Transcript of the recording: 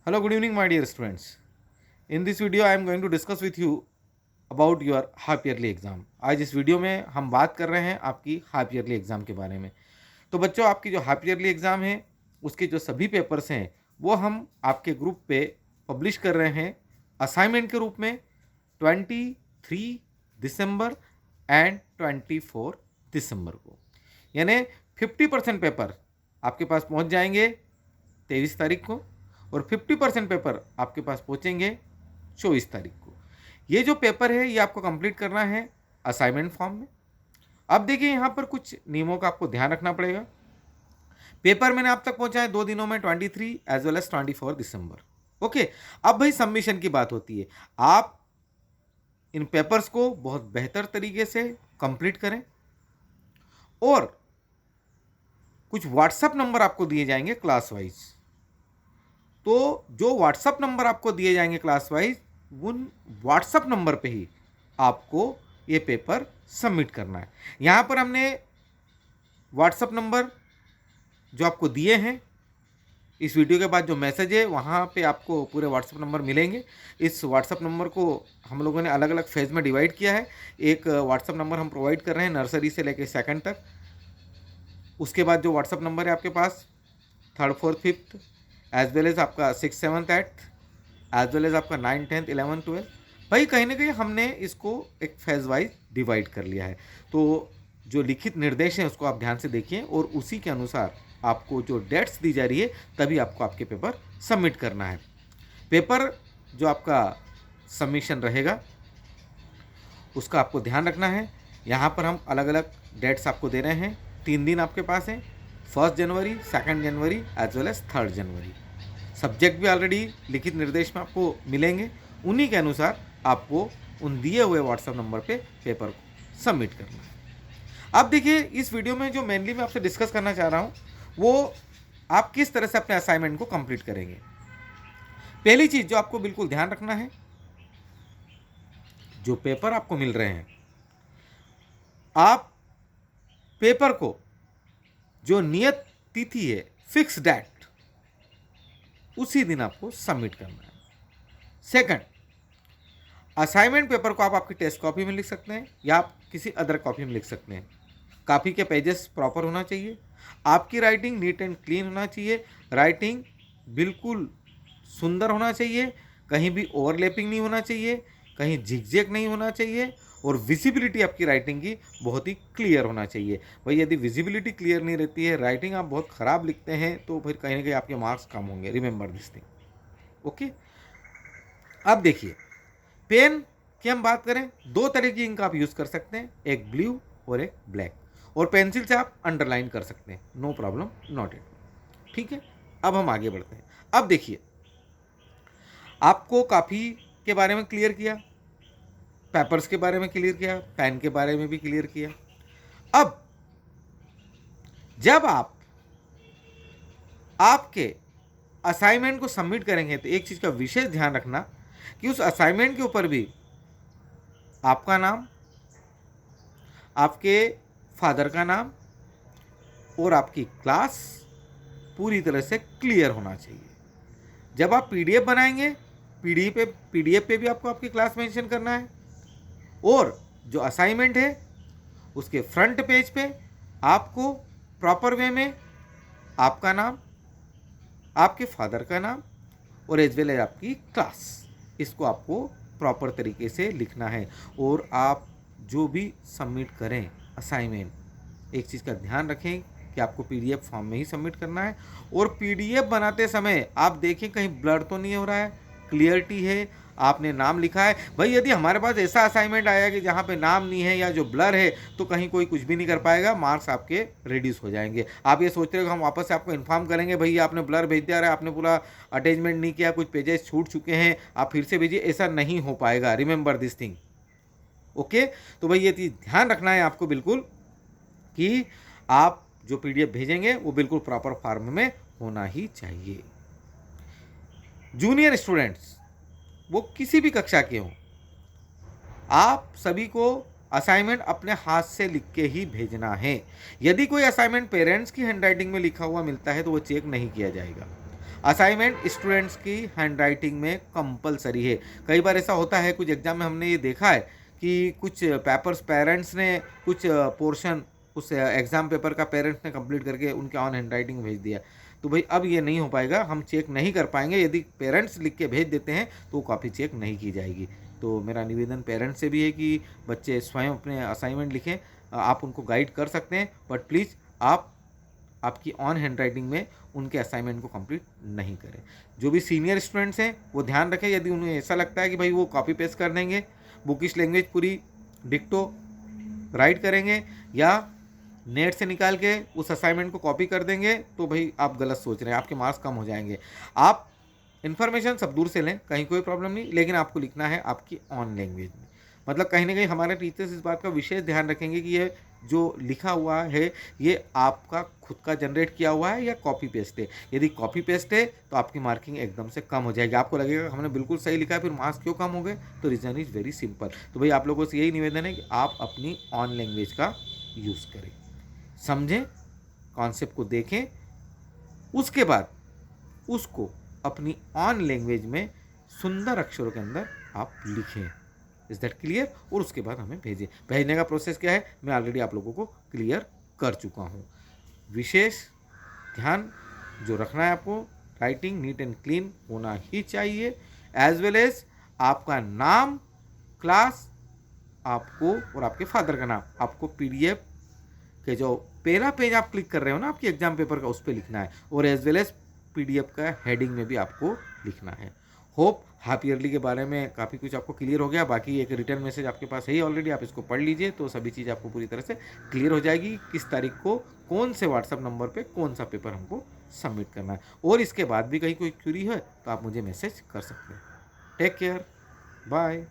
Hello, good evening, my dear students. In this video, I am going to discuss with you about your half yearly exam. आज इस video में हम बात कर रहे हैं आपकी हाफ ईयरली एग्ज़ाम के बारे में। तो बच्चों, आपकी जो हाफ ईयरली एग्ज़ाम है उसके जो सभी पेपर्स हैं वो हम आपके ग्रुप पे पब्लिश कर रहे हैं असाइनमेंट के रूप में 23 दिसंबर एंड 24 दिसंबर को। यानी 50% पेपर आपके पास पहुंच जाएंगे 23 तारीख को और 50% पेपर आपके पास पहुंचेंगे 24 तारीख को। ये जो पेपर है ये आपको कंप्लीट करना है असाइनमेंट फॉर्म में। अब देखिए, यहाँ पर कुछ नियमों का आपको ध्यान रखना पड़ेगा। पेपर मैंने आप तक पहुंचा है 2 दिनों में, 23 एज वेल एज 24 दिसंबर। ओके, अब भाई सबमिशन की बात होती है। आप इन पेपर्स को बहुत बेहतर तरीके से कंप्लीट करें और कुछ व्हाट्सएप नंबर आपको दिए जाएंगे क्लास वाइज। तो जो व्हाट्सएप नंबर आपको दिए जाएंगे क्लास वाइज, उन व्हाट्सएप नंबर पे ही आपको ये पेपर सबमिट करना है। यहाँ पर हमने व्हाट्सएप नंबर जो आपको दिए हैं, इस वीडियो के बाद जो मैसेज है वहाँ पे आपको पूरे व्हाट्सएप नंबर मिलेंगे। इस व्हाट्सएप नंबर को हम लोगों ने अलग अलग फेज़ में डिवाइड किया है। एक व्हाट्सएप नंबर हम प्रोवाइड कर रहे हैं नर्सरी से लेकर सेकंड तक। उसके बाद जो व्हाट्सएप नंबर है आपके पास 3rd 4th 5th as well as आपका 6th 7th 8th as well as आपका 9th 10th 11th 12th। भाई कहीं ना कहीं हमने इसको एक फेज़ वाइज डिवाइड कर लिया है। तो जो लिखित निर्देश हैं उसको आप ध्यान से देखिए और उसी के अनुसार आपको जो डेट्स दी जा रही है तभी आपको आपके पेपर सबमिट करना है। पेपर जो आपका सबमिशन रहेगा उसका आपको ध्यान रखना है। यहाँ पर हम अलग अलग डेट्स आपको दे रहे हैं। 3 दिन आपके पास हैं, 1 जनवरी, 2 जनवरी एज वेल एज 3 जनवरी। सब्जेक्ट भी ऑलरेडी लिखित निर्देश में आपको मिलेंगे। उन्हीं के अनुसार आपको उन दिए हुए व्हाट्सएप नंबर पे पेपर को सबमिट करना है। अब देखिए, इस वीडियो में जो मेनली मैं आपसे डिस्कस करना चाह रहा हूँ वो आप किस तरह से अपने असाइनमेंट को कंप्लीट करेंगे। पहली चीज़ जो आपको बिल्कुल ध्यान रखना है, जो पेपर आपको मिल रहे हैं, आप पेपर को जो नियत तिथि है, फिक्स डेट, उसी दिन आपको सबमिट करना है। सेकंड, असाइनमेंट पेपर को आप आपकी टेस्ट कॉपी में लिख सकते हैं या आप किसी अदर कॉपी में लिख सकते हैं। कॉपी के पेजेस प्रॉपर होना चाहिए, आपकी राइटिंग नीट एंड क्लीन होना चाहिए, राइटिंग बिल्कुल सुंदर होना चाहिए, कहीं भी ओवरलैपिंग नहीं होना चाहिए, कहीं झिकझैक नहीं होना चाहिए और विजिबिलिटी आपकी राइटिंग की बहुत ही क्लियर होना चाहिए। भाई यदि विजिबिलिटी क्लियर नहीं रहती है, राइटिंग आप बहुत ख़राब लिखते हैं, तो फिर कहीं ना कहीं आपके मार्क्स कम होंगे। Remember this thing. ओके, अब देखिए, पेन की हम बात करें, 2 तरह की इंक आप यूज़ कर सकते हैं, एक ब्लू और एक ब्लैक, और पेंसिल से आप अंडरलाइन कर सकते हैं, नो प्रॉब्लम, नॉट इट। ठीक है, अब हम आगे बढ़ते हैं। अब देखिए, आपको कॉपी के बारे में क्लियर किया, पेपर्स के बारे में क्लियर किया, पेन के बारे में भी क्लियर किया। अब जब आप आपके असाइनमेंट को सबमिट करेंगे तो एक चीज़ का विशेष ध्यान रखना कि उस असाइनमेंट के ऊपर भी आपका नाम, आपके फादर का नाम और आपकी क्लास पूरी तरह से क्लियर होना चाहिए। जब आप पीडीएफ बनाएंगे, पीडीएफ पे भी आपको आपकी क्लास मेंशन करना है और जो असाइनमेंट है उसके फ्रंट पेज पे आपको प्रॉपर वे में आपका नाम, आपके फादर का नाम और एज वेल एज आपकी क्लास, इसको आपको प्रॉपर तरीके से लिखना है। और आप जो भी सबमिट करें असाइनमेंट, एक चीज़ का ध्यान रखें कि आपको पीडीएफ फॉर्म में ही सबमिट करना है। और पीडीएफ बनाते समय आप देखें कहीं ब्लर तो नहीं हो रहा है, क्लियरिटी है, आपने नाम लिखा है। भाई यदि हमारे पास ऐसा असाइनमेंट आया कि जहाँ पे नाम नहीं है या जो ब्लर है, तो कहीं कोई कुछ भी नहीं कर पाएगा, मार्क्स आपके रिड्यूस हो जाएंगे। आप ये सोचते हो कि हम वापस से आपको इन्फॉर्म करेंगे भैया आपने ब्लर भेज दिया, आपने पूरा अटैचमेंट नहीं किया, कुछ पेजेस छूट चुके हैं, आप फिर से भेजिए, ऐसा नहीं हो पाएगा। Remember this thing. ओके, तो भाई ये चीज़ ध्यान रखना है आपको बिल्कुल कि आप जो पीडीएफ भेजेंगे वो बिल्कुल प्रॉपर फॉर्म में होना ही चाहिए। जूनियर स्टूडेंट्स, वो किसी भी कक्षा के हों, आप सभी को असाइनमेंट अपने हाथ से लिख के ही भेजना है। यदि कोई असाइनमेंट पेरेंट्स की हैंडराइटिंग में लिखा हुआ मिलता है तो वो चेक नहीं किया जाएगा। असाइनमेंट स्टूडेंट्स की हैंडराइटिंग में कंपलसरी है। कई बार ऐसा होता है, कुछ एग्जाम में हमने ये देखा है कि कुछ पेपर्स पेरेंट्स ने कुछ पोर्शन उस एग्ज़ाम पेपर का पेरेंट्स ने कंप्लीट करके उनके ऑन हैंडराइटिंग भेज दिया। तो भाई अब ये नहीं हो पाएगा, हम चेक नहीं कर पाएंगे। यदि पेरेंट्स लिख के भेज देते हैं तो कॉपी चेक नहीं की जाएगी। तो मेरा निवेदन पेरेंट्स से भी है कि बच्चे स्वयं अपने असाइनमेंट लिखें। आप उनको गाइड कर सकते हैं, बट प्लीज़ आप आपकी ऑन हैंड राइटिंग में उनके असाइनमेंट को कंप्लीट नहीं करें। जो भी सीनियर स्टूडेंट्स हैं वो ध्यान रखें, यदि उन्हें ऐसा लगता है कि भाई वो कॉपी पेस्ट कर देंगे, बुकिश लैंग्वेज पूरी डिक्टो राइट करेंगे या नेट से निकाल के उस असाइनमेंट को कॉपी कर देंगे, तो भाई आप गलत सोच रहे हैं, आपके मार्क्स कम हो जाएंगे। आप इन्फॉर्मेशन सब दूर से लें, कहीं कोई प्रॉब्लम नहीं, लेकिन आपको लिखना है आपकी ऑन लैंग्वेज में। मतलब कहीं ना कहीं हमारे टीचर्स इस बात का विशेष ध्यान रखेंगे कि ये जो लिखा हुआ है ये आपका खुद का जनरेट किया हुआ है या कॉपी पेस्ट है। यदि कॉपी पेस्ट है तो आपकी मार्किंग एकदम से कम हो जाएगी, आपको लगेगा हमने बिल्कुल सही लिखा है, फिर मार्क्स क्यों कम हो गए। तो रीज़न इज़ वेरी सिंपल। तो भाई आप लोगों से यही निवेदन है कि आप अपनी ऑन लैंग्वेज का यूज़ करें, समझें, कॉन्सेप्ट को देखें, उसके बाद उसको अपनी ऑन लैंग्वेज में सुंदर अक्षरों के अंदर आप लिखें। Is that clear? और उसके बाद हमें भेजें। भेजने का प्रोसेस क्या है मैं ऑलरेडी आप लोगों को क्लियर कर चुका हूँ। विशेष ध्यान जो रखना है आपको, राइटिंग नीट एंड क्लीन होना ही चाहिए, एज वेल एज आपका नाम, क्लास, आपको और आपके फादर का नाम आपको पीडीएफ के जो पहला पेज आप क्लिक कर रहे हो ना आपकी एग्जाम पेपर का, उस पर लिखना है, और एज वेल एज पीडीएफ का हेडिंग में भी आपको लिखना है। होप हाफ ईयरली के बारे में काफ़ी कुछ आपको क्लियर हो गया। बाकी एक रिटर्न मैसेज आपके पास है ही ऑलरेडी, आप इसको पढ़ लीजिए तो सभी चीज़ आपको पूरी तरह से क्लियर हो जाएगी। किस तारीख को कौन से व्हाट्सअप नंबर पे कौन सा पेपर हमको सबमिट करना है, और इसके बाद भी कहीं कोई क्यूरी है तो आप मुझे मैसेज कर सकते हैं। Take care, bye.